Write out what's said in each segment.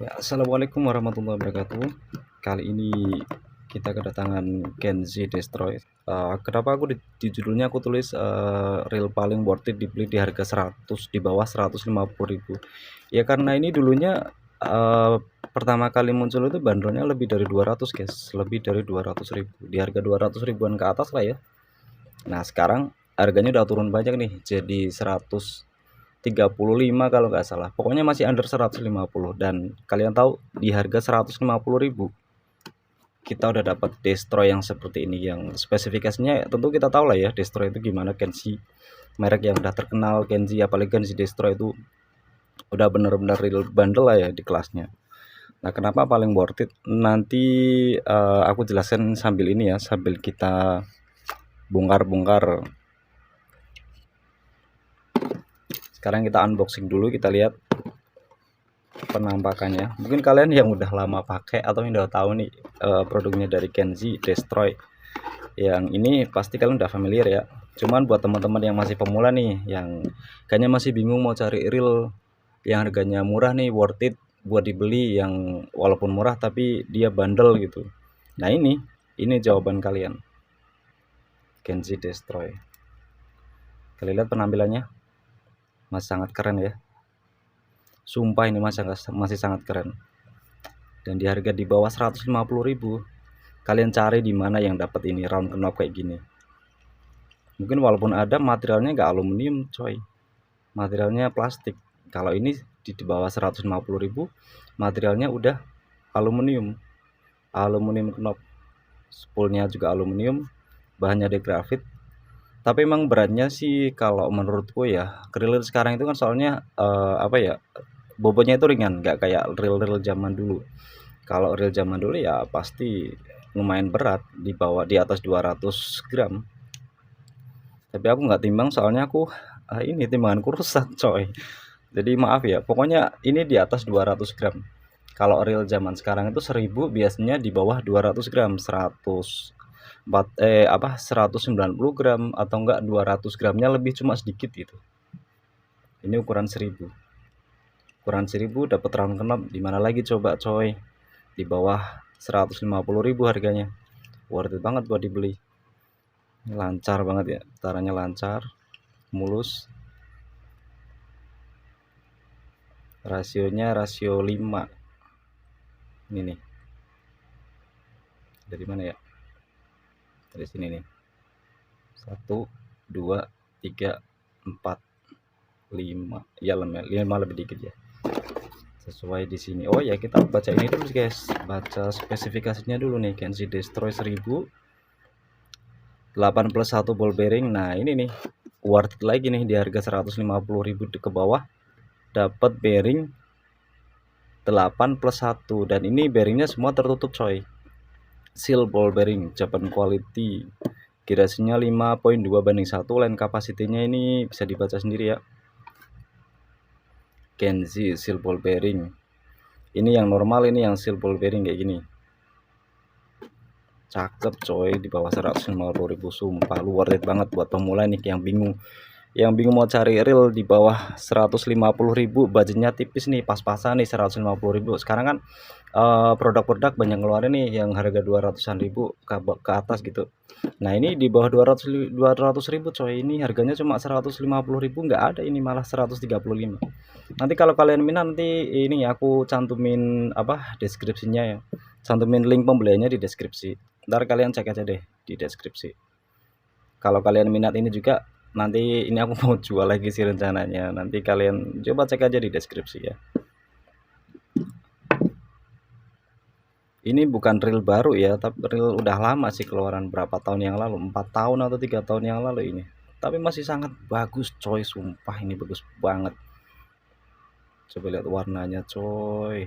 Ya, assalamualaikum warahmatullahi wabarakatuh. Kali ini kita kedatangan Kenzi Destroy. Kenapa aku di judulnya aku tulis real paling worth it dibeli di harga 100 di bawah 150.000. Ya karena ini dulunya pertama kali muncul itu bandrolnya lebih dari 200 guys, lebih dari 200.000 di harga 200 ribuan ke atas lah ya. Nah sekarang harganya udah turun banyak nih, jadi 135 kalau nggak salah, pokoknya masih under 150. Dan kalian tahu di harga 150.000 kita udah dapat Destroy yang seperti ini, yang spesifikasinya tentu kita tahu lah ya Destroy itu gimana. Kenzi merek yang udah terkenal, Kenzi apalagi Kenzi Destroy itu udah bener-bener real bundle lah ya di kelasnya. Nah kenapa paling worth it, nanti aku jelaskan sambil ini ya, sambil kita bongkar-bongkar. Sekarang kita unboxing dulu, kita lihat penampakannya. Mungkin kalian yang udah lama pakai atau yang udah tahu nih produknya dari Kenzi Destroy yang ini pasti kalian udah familiar ya. Cuman buat teman-teman yang masih pemula nih, yang kayaknya masih bingung mau cari reel yang harganya murah nih, worth it buat dibeli, yang walaupun murah tapi dia bandel gitu. Nah ini jawaban kalian, Kenzi Destroy. Kalian lihat penampilannya, masih sangat keren ya. Sumpah ini masih sangat keren. Dan di harga di bawah 150.000. Kalian cari di mana yang dapat ini round knob kayak gini. Mungkin walaupun ada materialnya nggak aluminium coy, materialnya plastik. Kalau ini di bawah 150.000 materialnya udah aluminium knob, spoolnya juga aluminium, bahannya grafit. Tapi emang beratnya sih kalau menurutku ya, grill sekarang itu kan soalnya apa ya, bobotnya itu ringan, nggak kayak reel zaman dulu. Kalau reel zaman dulu ya pasti lumayan berat, di atas 200 gram. Tapi aku nggak timbang soalnya aku ini timbanganku rusak coy. Jadi maaf ya, pokoknya ini di atas 200 gram. Kalau reel zaman sekarang itu 1000 biasanya di bawah 200 gram, 190 gram atau enggak 200 gramnya lebih cuma sedikit gitu. Ini ukuran 1000. Ukuran 1000 dapat round knob, di mana lagi coba coy? Di bawah 150.000 harganya. Worth it banget buat dibeli. Lancar banget ya, putarannya lancar, mulus. Rasionya rasio 5. Ini nih. Dari mana ya? Dari sini nih. 1 2 3 4 5. Ya 5 lebih dikit ya. Sesuai di sini. Oh ya, kita baca ini dulu guys. Baca spesifikasinya dulu nih. Kenzi Destroy 1000. 8+1 ball bearing. Nah, ini nih worth it lagi nih di harga 150.000 ke bawah. Dapat bearing 8+1 dan ini bearingnya semua tertutup coy. Seal ball bearing Japan quality. Girasinya 5.2/1. Line capacity-nya ini bisa dibaca sendiri ya. Kenzi seal ball bearing. Ini yang normal, ini yang seal ball bearing kayak gini. Cakep coy, di bawah 150.000 sumpah lu worth it banget buat pemula nih yang bingung mau cari reel di bawah 150.000, budgetnya tipis nih, pas-pasan nih 150.000. Sekarang kan produk-produk banyak ngeluarin nih yang harga 200-an ribu ke atas gitu. Nah ini di bawah 200.000 coy, ini harganya cuma 150.000, nggak ada, ini malah 135. Nanti kalau kalian minat, nanti ini aku cantumin apa deskripsinya ya, cantumin link pembeliannya di deskripsi. Ntar kalian cek aja deh di deskripsi. Kalau kalian minat ini juga, nanti ini aku mau jual lagi sih rencananya. Nanti kalian coba cek aja di deskripsi ya. Ini bukan reel baru ya, tapi reel udah lama sih, keluaran berapa tahun yang lalu, 4 tahun atau 3 tahun yang lalu ini. Tapi masih sangat bagus coy, sumpah ini bagus banget. Coba lihat warnanya coy.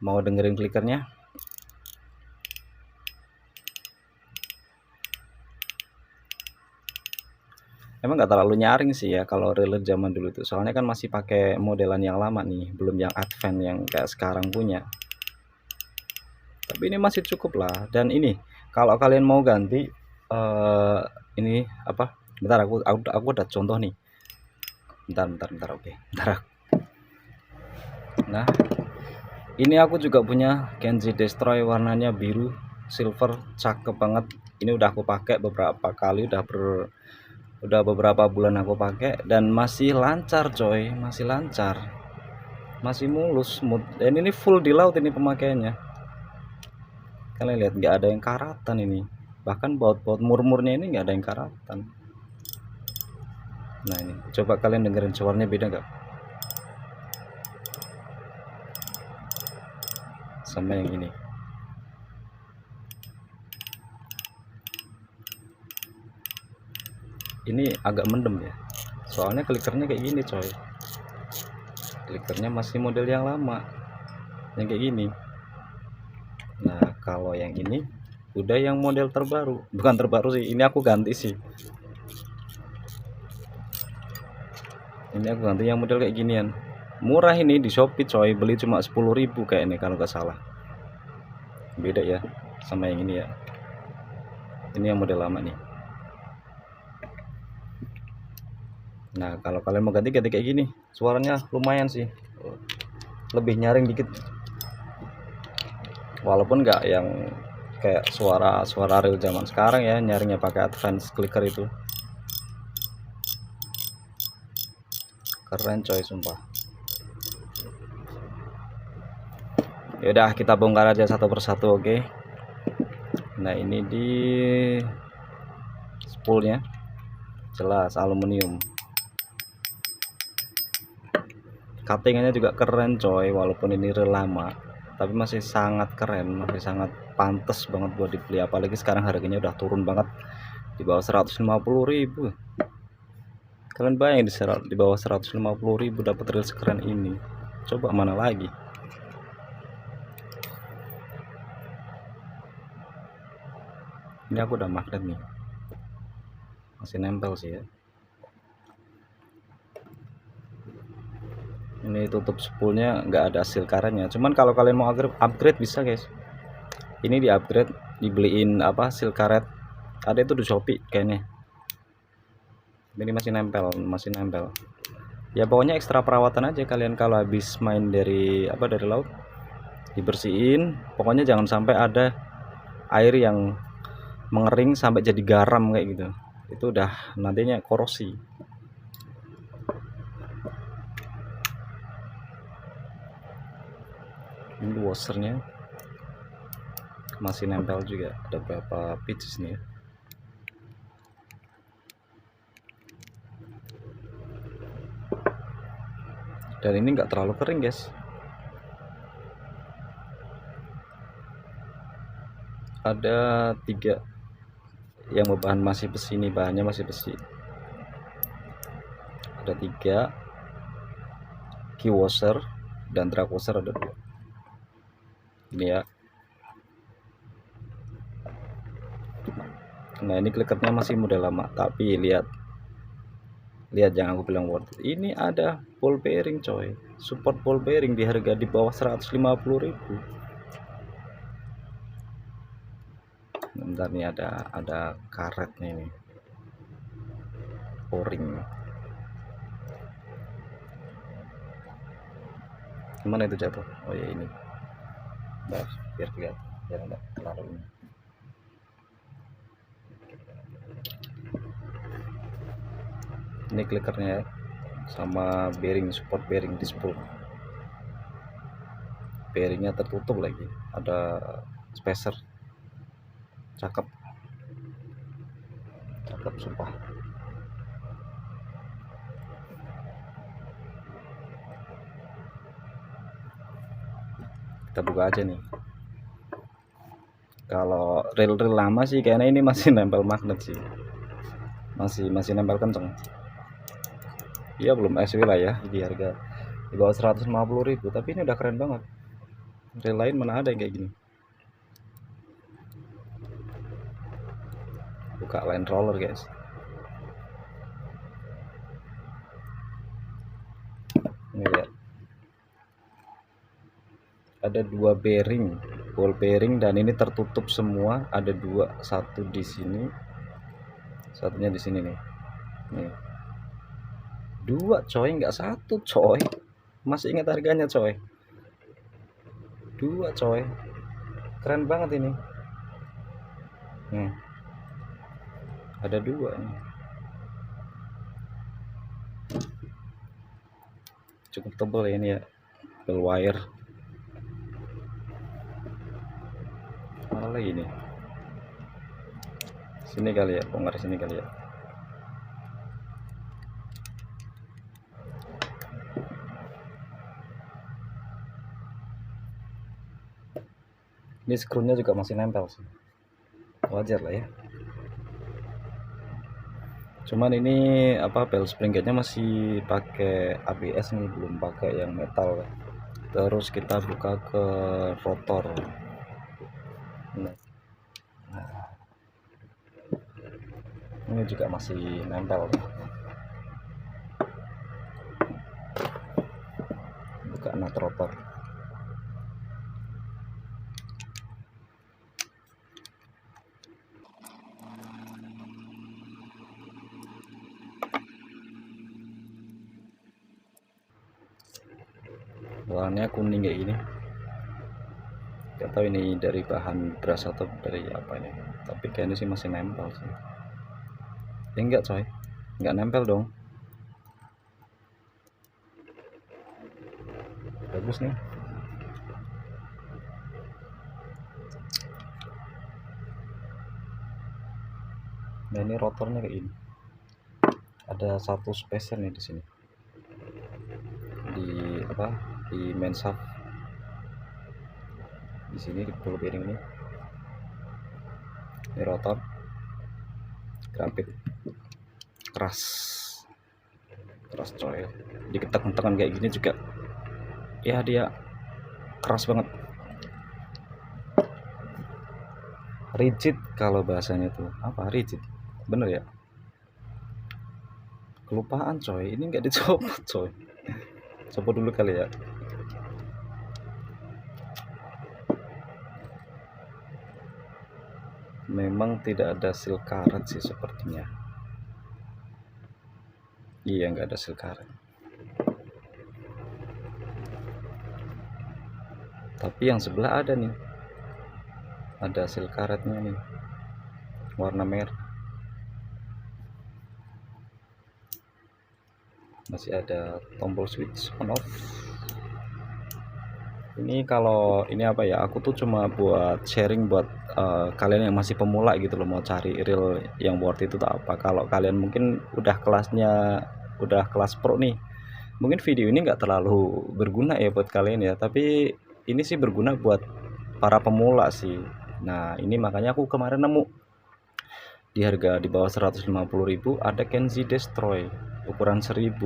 Mau dengerin klikernya? Emang nggak terlalu nyaring sih ya kalau reel zaman dulu itu, soalnya kan masih pakai modelan yang lama nih, belum yang advance yang kayak sekarang punya. Tapi ini masih cukup lah. Dan ini kalau kalian mau ganti ini apa, bentar aku ada contoh nih. Bentar oke, bentar. Nah, ini aku juga punya Kenzi Destroy warnanya biru silver, cakep banget. Ini udah aku pakai beberapa kali, udah beberapa bulan aku pakai dan masih lancar coy, masih lancar, masih mulus smooth. Dan ini full di laut ini pemakaiannya. Kalian lihat nggak ada yang karatan ini, bahkan baut-baut murmurnya ini nggak ada yang karatan. Nah ini coba kalian dengerin suaranya, beda nggak sama yang ini? Ini agak mendem ya, soalnya klikernya kayak gini coy, klikernya masih model yang lama yang kayak gini. Nah kalau yang ini udah yang model terbaru, bukan terbaru sih, ini aku ganti sih, ini aku ganti yang model kayak ginian. Murah ini di Shopee coy, beli cuma 10.000 kayak ini kalau nggak salah. Beda ya sama yang ini ya, ini yang model lama nih. Nah kalau kalian mau ganti kayak gini, suaranya lumayan sih, lebih nyaring dikit, walaupun nggak yang kayak suara real zaman sekarang ya, nyaringnya pakai advance clicker itu. Keren coy sumpah. Yaudah kita bongkar aja satu persatu, oke. Nah ini di spoolnya jelas aluminium, cuttingannya juga keren coy, walaupun ini real lama tapi masih sangat keren, masih sangat pantas banget buat dibeli, apalagi sekarang harganya udah turun banget di bawah 150.000. Kalian bayangin di bawah 150.000 dapat reel sekeren ini, coba mana lagi. Ini aku udah magnet nih, masih nempel sih ya. Ini tutup spoolnya nggak ada seal karetnya, cuman kalau kalian mau upgrade bisa guys, ini di upgrade, dibeliin apa seal karet, ada itu di Shopee kayaknya. Ini masih nempel ya. Pokoknya ekstra perawatan aja kalian kalau habis main dari laut, dibersihin. Pokoknya jangan sampai ada air yang mengering sampai jadi garam kayak gitu, itu udah nantinya korosi. Ini washernya masih nempel juga, ada beberapa pieces nih ya. Dan ini enggak terlalu kering guys, ada 3 yang bahan masih besi, ini bahannya masih besi, ada 3 key washer dan drag washer ada 2 ini ya. Nah ini klikernya masih model lama, tapi lihat jangan aku bilang worth it. Ini ada ball bearing coy, support ball bearing di harga di bawah 150.000. Bentar nih, ada karetnya ini, o-ring. Mana itu jatuh? Oh ya ini, nah, biar enggak terlalu ini. Ini klikernya ya, sama bearing, support bearing di spool. Bearingnya tertutup lagi, ada spacer, cakep sumpah. Kita buka aja nih. Kalau reel lama sih kayaknya ini masih nempel magnet sih, masih nempel kenceng. Iya belum SW lah ya, di harga di bawah 150.000, tapi ini udah keren banget. Reel lain mana ada yang kayak gini. Buka line roller guys, ini lihat, ada 2 bearing, ball bearing, dan ini tertutup semua, ada 2, satu di sini, satunya di sini nih. 2 coy, nggak 1 coy, masih ingat harganya coy, dua coy, keren banget ini. Ada dua nih, cukup tebal ya ini ya, double wire. Mana lagi nih, sini kali ya, bongkar sini kali ya. Ini skrunya juga masih nempel sih, wajar lah ya. Cuman ini apa, bel springgatenya masih pakai ABS nih, belum pakai yang metal. Terus kita buka ke rotor. Nah, ini juga masih nempel. Buka nut rotor. Warnanya kuning kayak gini, gak tahu ini dari bahan beras atau dari apa ini, tapi kayaknya sih masih nempel sih. Enggak coy, enggak nempel dong. Bagus nih. Nah ini rotornya kayak ini, ada satu spacer nih di sini, di apa, di main shaft di sini, di ball bearing ini rotor grafit keras coy, diketek-ketekan kayak gini juga ya, dia keras banget, rigid kalau bahasanya tuh apa, rigid bener ya, kelupaan coy, ini nggak dicopot coy. Copot dulu kali ya. Memang tidak ada seal karet sih sepertinya. Iya, nggak ada seal karet. Tapi yang sebelah ada nih, ada seal karetnya nih, warna merah. Masih ada tombol switch on off. Ini kalau ini apa ya, aku tuh cuma buat sharing buat kalian yang masih pemula gitu loh, mau cari reel yang worth itu tak apa. Kalau kalian mungkin udah kelas pro nih, mungkin video ini nggak terlalu berguna ya buat kalian ya, tapi ini sih berguna buat para pemula sih. Nah ini makanya aku kemarin nemu di harga di bawah 150.000 ada Kenzie Destroy ukuran 1000.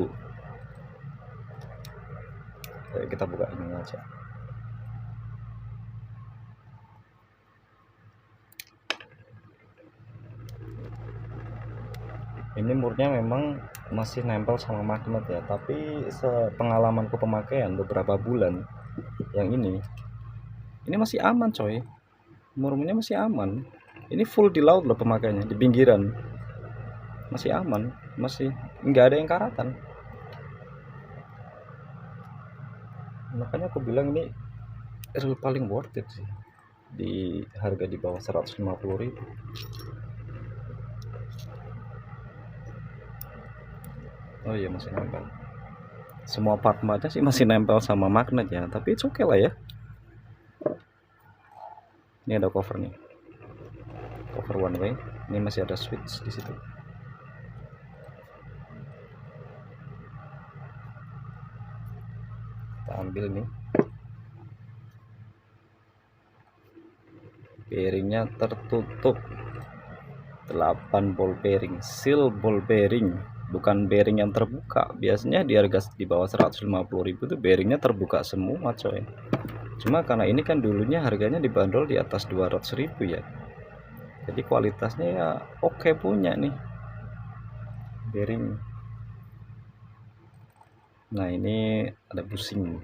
Oke, kita buka ini aja. Ini murnya memang masih nempel sama magnet ya, tapi sepengalamanku pemakaian beberapa bulan yang ini masih aman coy, murnya masih aman. Ini full di laut loh pemakaiannya, di pinggiran masih aman, masih nggak ada yang karatan. Makanya aku bilang ini reel paling worth it sih di harga di bawah 150.000. Oh iya, masih nempel. Semua part-partnya sih masih nempel sama magnet ya, tapi it's okay lah ya. Ini ada cover nih, cover one way. Ini masih ada switch di situ. Kita ambil nih, bearingnya tertutup, 8 ball bearing, seal ball bearing, bukan bearing yang terbuka. Biasanya di harga di bawah 150.000 tuh bearingnya terbuka semua coy. Cuma karena ini kan dulunya harganya dibanderol di atas 200.000 ya, jadi kualitasnya ya oke punya nih bearing. Nah ini ada busing,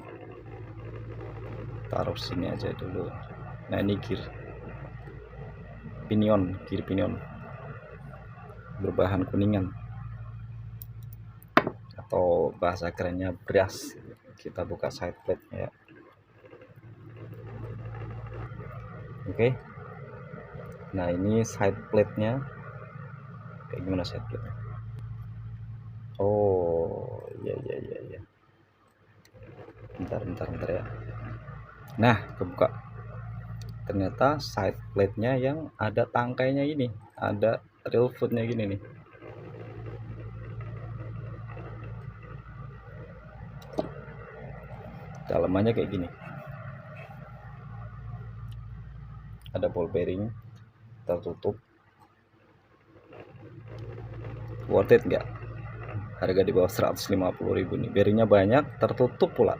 taruh sini aja dulu. Nah ini gear pinion berbahan kuningan atau bahasa kerennya brass. Kita buka side plate ya. Oke. Nah ini side plate nya kayak gimana side plate? Oh iya iya iya iya, bentar ya. Nah kebuka, ternyata side plate nya yang ada tangkainya ini, ada real footnya gini nih. Dalamannya kayak gini, ada ball bearing tertutup. Worth it nggak? Harga di bawah 150.000 nih, bearingnya banyak, tertutup pula.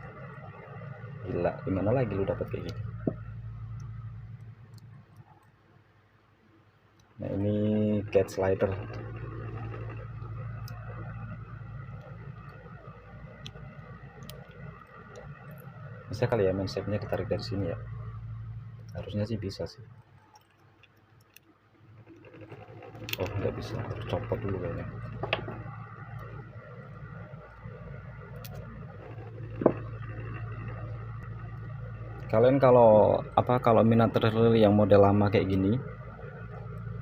Gila, gimana lagi lu dapat kayak gini? Nah ini cat slider, bisa kali ya main shape-nya ditarik dari sini ya, harusnya sih bisa sih. Oh nggak bisa, harus copot dulu kayaknya. Kalian kalau minat trail yang model lama kayak gini,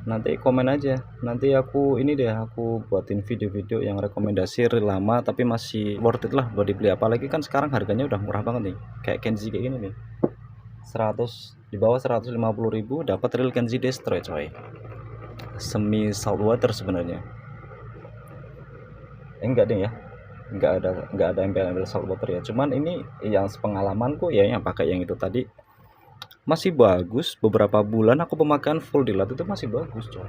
nanti komen aja, nanti aku ini deh, aku buatin video-video yang rekomendasi reel lama tapi masih worth it lah buat dibeli. Apalagi kan sekarang harganya udah murah banget nih, kayak Kenzi kayak gini nih, 100 di bawah 150.000 dapat reel Kenzi Destroy coy, semi saltwater sebenarnya. Enggak deh ya, enggak ada embel-embel saltwater ya, cuman ini yang sepengalamanku ya yang pakai yang itu tadi masih bagus. Beberapa bulan aku pemakaian full di lat itu masih bagus coy.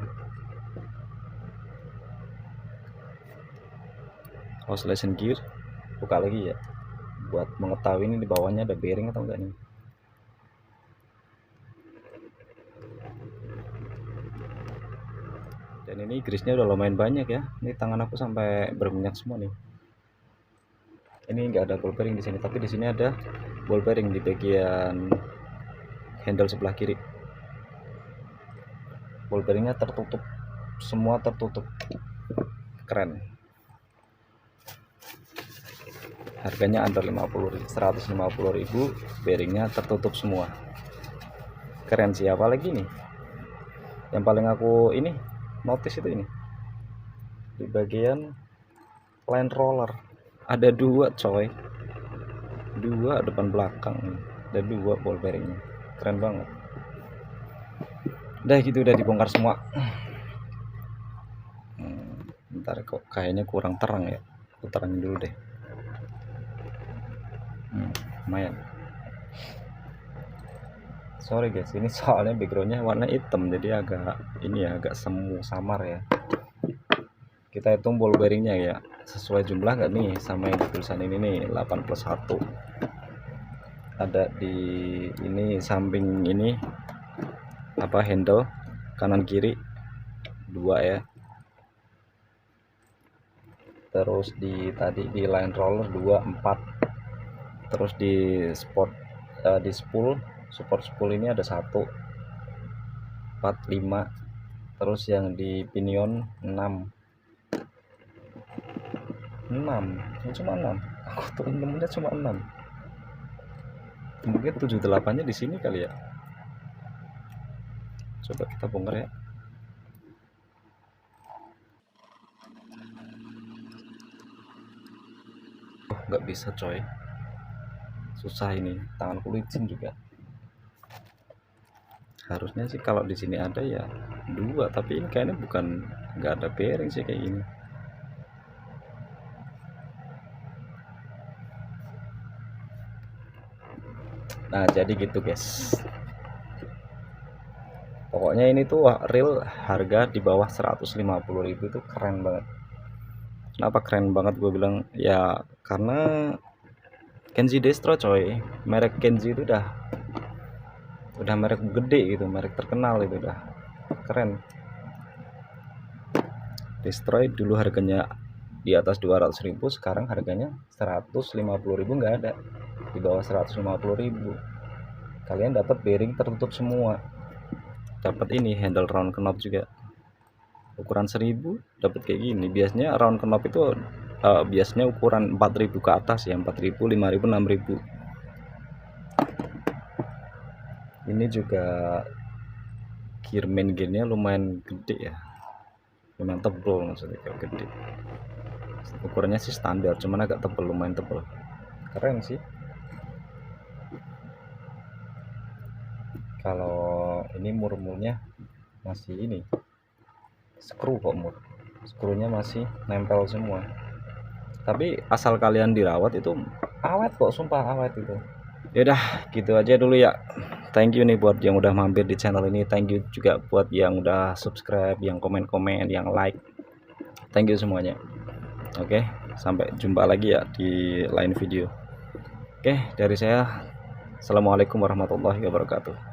Oscillation gear buka lagi ya, buat mengetahui ini di bawahnya ada bearing atau enggak nih. Dan ini grease-nya udah lumayan banyak ya, ini tangan aku sampai berminyak semua nih. Ini enggak ada ball bearing di sini, tapi di sini ada ball bearing di bagian handle sebelah kiri. Ball bearingnya tertutup, semua tertutup, keren. Harganya under 150.000, bearingnya tertutup semua, keren sih. Apalagi nih yang paling aku ini notice itu ini di bagian line roller ada dua coy, dua depan belakang, ada dua ball bearingnya, keren banget. Udah gitu, udah dibongkar semua. Bentar, kok kayaknya kurang terang ya, aku terangin dulu deh. Lumayan, sorry guys, ini soalnya backgroundnya warna hitam jadi agak ini ya, agak semu samar ya. Kita hitung ball bearingnya ya, sesuai jumlah nggak nih sama yang tulisan ini nih, 8+1. Ada di ini samping ini apa handle kanan kiri 2 ya, terus di tadi di line roller 2, 4, terus di di spool support spool ini ada 1, 4, 5, terus yang di pinion 6, cuma 6, aku tuh nemunya cuma 6, mungkin 7-8 nya di sini kali ya. Coba kita bongkar ya. Nggak bisa coy, susah ini, tanganku licin juga. Harusnya sih kalau di sini ada ya 2, tapi ini kayaknya bukan, nggak ada bearing sih kayak gini. Nah jadi gitu guys, pokoknya ini tuh real harga di bawah 150.000 itu keren banget. Kenapa keren banget gue bilang ya, karena Kenzi Destro coy, merek Kenzi itu udah merek gede gitu, merek terkenal, itu udah keren. Destroy dulu harganya di atas 200.000, sekarang harganya 150.000, nggak ada di bawah 150.000. Kalian dapat bearing tertutup semua, dapat ini handle round knob juga ukuran 1000, dapat kayak gini. Biasanya round knob itu biasanya ukuran 4000 ke atas ya, 4000, 5000, 6000. Ini juga main gearnya lumayan gede ya, lumayan tebel maksudnya, kalau gede. Ukurannya sih standar, cuman agak tebel, lumayan tebel. Keren sih. Kalau ini mur-murnya masih ini skru kok, skrunya masih nempel semua. Tapi asal kalian dirawat itu awet kok, sumpah awet itu. Yaudah gitu aja dulu ya. Thank you nih buat yang udah mampir di channel ini. Thank you juga buat yang udah subscribe, yang komen-komen, yang like. Thank you semuanya. Oke, sampai jumpa lagi ya di lain video. Oke, dari saya, assalamualaikum warahmatullahi wabarakatuh.